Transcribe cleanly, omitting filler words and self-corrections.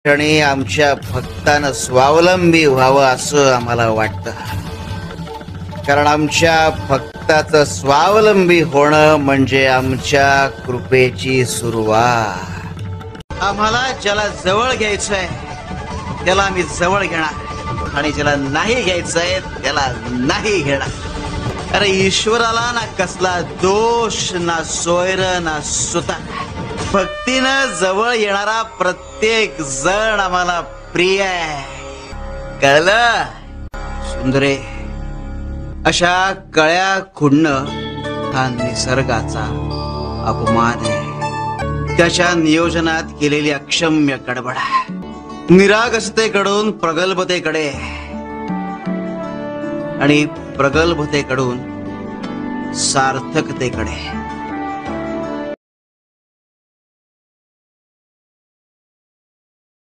क्षणी आमच्या भक्तानं स्वावलंबी व्हावं असं आम्हाला वाटतं. कारण आमच्या भक्ताचं स्वावलंबी होणं म्हणजे आमच्या कृपेची सुरुवात. आम्हाला ज्याला जवळ घ्यायचंय त्याला आम्ही जवळ घेणार आणि ज्याला नाही घ्यायचंय त्याला नाही घेणार. अरे ईश्वराला ना कसला दोष ना सोयर ना सुता. भक्तीनं जवळ येणारा प्रत्येक जण आम्हाला प्रिय आहे. कळलं सुंदरे? अशा कळ्या खुडणं हा निसर्गाचा अपमान आहे. त्याच्या नियोजनात केलेली अक्षम्य गडबड आहे. निरागसतेकडून प्रगल्भतेकडे आणि प्रगल्भतेकडून सार्थकतेकडे.